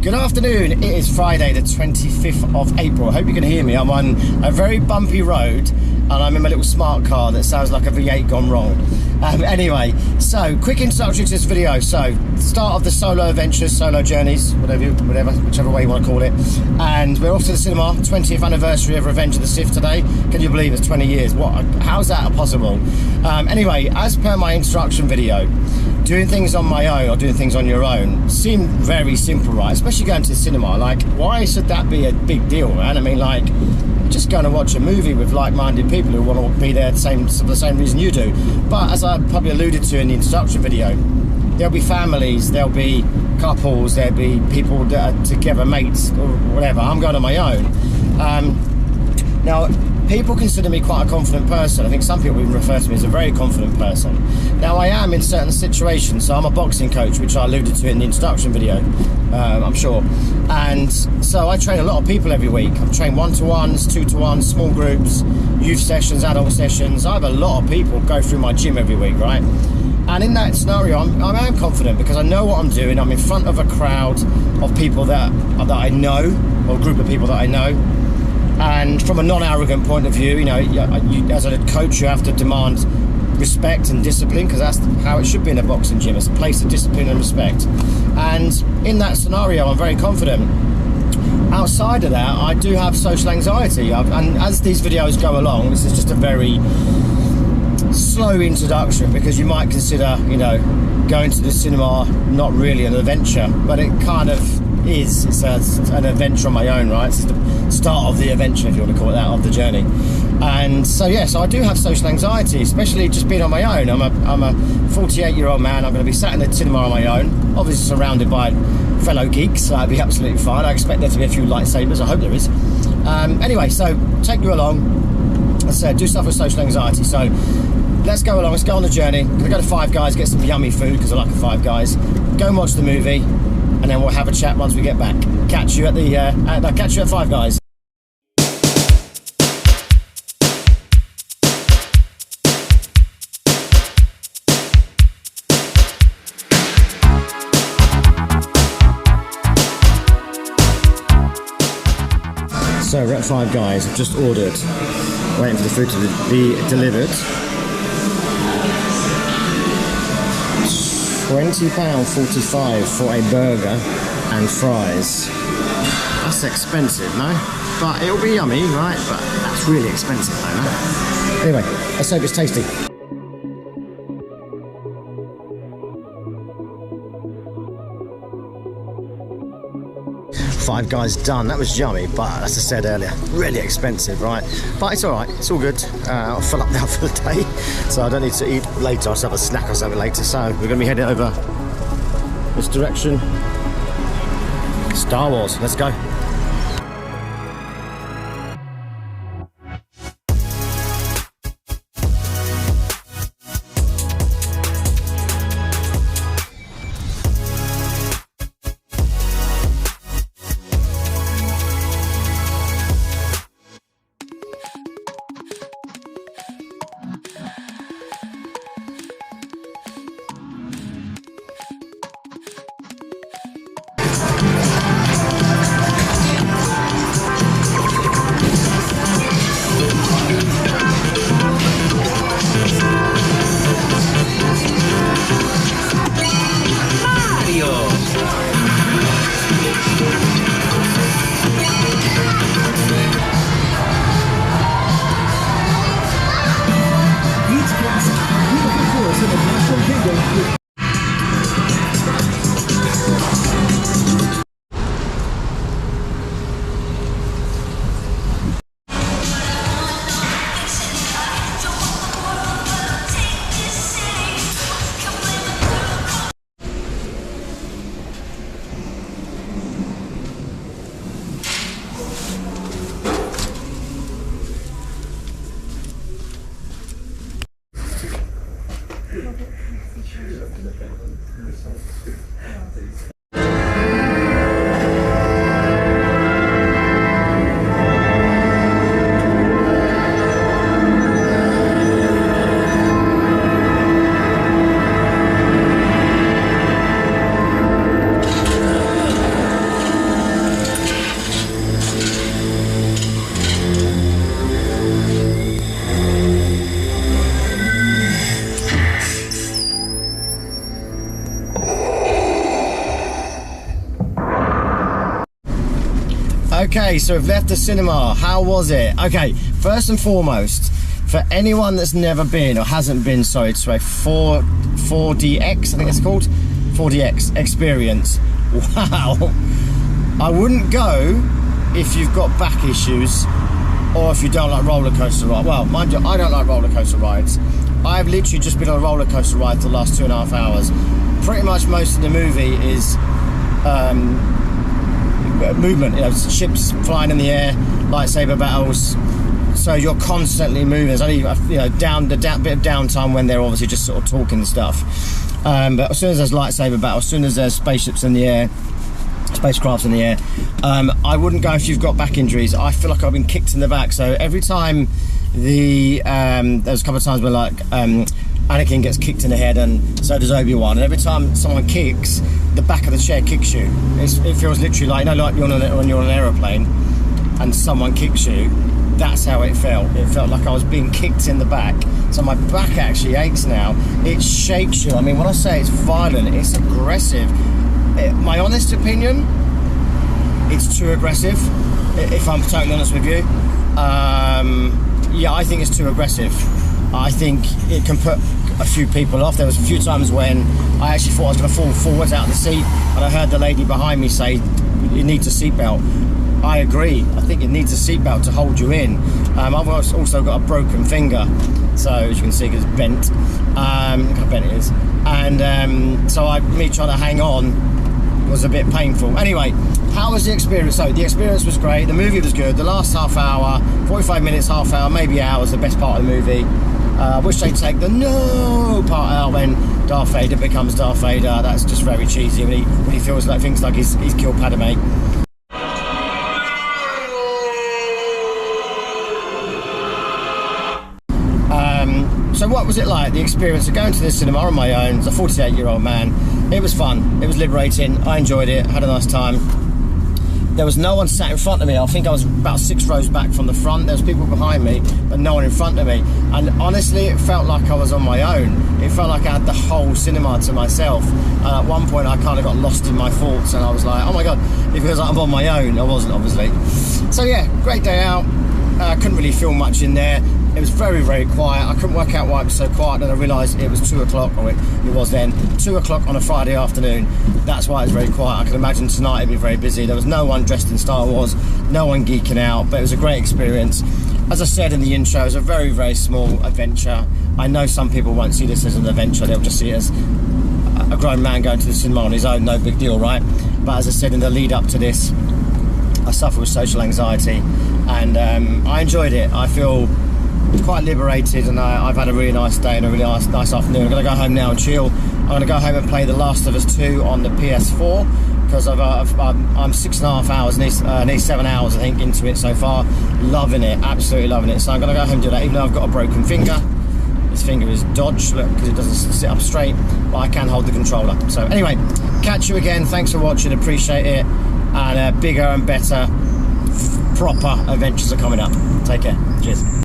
Good afternoon, it is Friday the 25th of April. I hope you can hear me. I'm on a very bumpy road and I'm in my little smart car that sounds like a V8 gone wrong. Anyway, so quick introduction to this video. So, start of the solo adventures, solo journeys, whichever way you want to call it. And we're off to the cinema, 20th anniversary of Revenge of the Sith today. Can you believe it's 20 years? How's that possible? Anyway, as per my instruction video, doing things on my own or doing things on your own seem very simple, right? Especially going to the cinema. Like, why should that be a big deal, man? I mean, like, just going to watch a movie with like-minded people who want to be there for the same reason you do. But as I probably alluded to in the introduction video, there'll be families, there'll be couples, there'll be people that are together, mates or whatever. I'm going on my own. Now, people consider me quite a confident person. I think some people even refer to me as a very confident person. Now, I am in certain situations. So I'm a boxing coach, which I alluded to in the introduction video, I'm sure. And so I train a lot of people every week. I've trained 1-to-1s, 2-to-1s, small groups, youth sessions, adult sessions. I have a lot of people go through my gym every week, right? And in that scenario, I am confident because I know what I'm doing. I'm in front of a crowd of people that I know, or a group of people that I know. And from a non-arrogant point of view, you know, as a coach, you have to demand respect and discipline, because that's how it should be in a boxing gym. It's a place of discipline and respect. And in that scenario, I'm very confident. Outside of that, I do have social anxiety. And as these videos go along, this is just a very slow introduction, because you might consider, you know, going to the cinema not really an adventure, but it kind of is. It's an adventure on my own, right? It's the start of the adventure, if you want to call it that, of the journey. And so yes, I do have social anxiety, especially just being on my own. I'm a 48-year-old man. I'm going to be sat in the cinema on my own, obviously surrounded by fellow geeks, so that'd be absolutely fine. I expect there to be a few lightsabers. I hope there is. Anyway, so take you along. As I said, do stuff with social anxiety. So let's go along. Let's go on the journey. We're going to go to Five Guys, get some yummy food, because I like a Five Guys. Go and watch the movie, and then we'll have a chat once we get back. Catch you at catch you at Five Guys. So we're at Five Guys. I've just ordered, waiting for the food to be delivered. £20.45 for a burger and fries. That's expensive, no? But it'll be yummy, right? But that's really expensive though, no? Anyway, let's hope it's tasty. Five Guys done. That was yummy, but as I said earlier, really expensive, right? But it's all right. It's all good. I'll fill up now for the day, so I don't need to eat later. I'll just have a snack or something later. So we're going to be heading over this direction. Star Wars. Let's go. Okay, so we've left the cinema. How was it? Okay, first and foremost, for anyone that's never been, or hasn't been, sorry, to a 4DX, I think it's called, 4DX experience. Wow. I wouldn't go if you've got back issues, or if you don't like roller coaster rides. Well, mind you, I don't like roller coaster rides. I've literally just been on a roller coaster ride for the last 2.5 hours. Pretty much most of the movie is movement, you know, ships flying in the air, lightsaber battles, so you're constantly moving. There's only, you know, bit of downtime when they're obviously just sort of talking and stuff, but as soon as there's lightsaber battle, as soon as there's spaceships in the air, spacecrafts in the air, I wouldn't go if you've got back injuries. I feel like I've been kicked in the back. So every time there's a couple of times where like Anakin gets kicked in the head, and so does Obi-Wan, and every time someone kicks, the back of the chair kicks you. It feels literally like, you know, like when you're on an aeroplane and someone kicks you. That's how it felt. It felt like I was being kicked in the back. So my back actually aches now. It shakes you. I mean, when I say it's violent, it's aggressive. My honest opinion, it's too aggressive, if I'm totally honest with you. Yeah, I think it's too aggressive. I think it can put a few people off. There was a few times when I actually thought I was going to fall forwards out of the seat, and I heard the lady behind me say, "It needs a seatbelt." I agree. I think it needs a seatbelt to hold you in. I've also got a broken finger, so as you can see, it's bent. Look how bent it is. And so me trying to hang on was a bit painful. Anyway, how was the experience? So the experience was great. The movie was good. The last half hour, 45 minutes, half hour, maybe an hour was the best part of the movie. I wish they'd take the no part out when Darth Vader becomes Darth Vader. That's just very cheesy when he feels like things like he's killed Padme. So what was it like, the experience of going to the cinema on my own as a 48-year-old man? It was fun, it was liberating, I enjoyed it, had a nice time. There was no one sat in front of me. I think I was about 6 rows back from the front. There was people behind me, but no one in front of me. And honestly, it felt like I was on my own. It felt like I had the whole cinema to myself. And at one point, I kind of got lost in my thoughts, and I was like, oh my God, it feels like I'm on my own. I wasn't, obviously. So yeah, great day out. I couldn't really film much in there. It was very, very quiet. I couldn't work out why it was so quiet, and I realised it was 2 o'clock, or it was then, 2 o'clock on a Friday afternoon. That's why it was very quiet. I can imagine tonight it'd be very busy. There was no one dressed in Star Wars, no one geeking out, but it was a great experience. As I said in the intro, it was a very, very small adventure. I know some people won't see this as an adventure, they'll just see it as a grown man going to the cinema on his own, no big deal, right? But as I said in the lead up to this, I suffer with social anxiety, and I enjoyed it. I feel quite liberated, and I've had a really nice day and a really nice afternoon. I'm going to go home now and chill. I'm going to go home and play The Last of Us 2 on the PS4, because I'm 6.5 hours, nearly 7 hours I think into it so far. Loving it, absolutely loving it. So I'm going to go home and do that, even though I've got a broken finger. This finger is dodged, look, because it doesn't sit up straight, but I can hold the controller. So anyway, catch you again. Thanks for watching, appreciate it, and bigger and better proper adventures are coming up. Take care, cheers.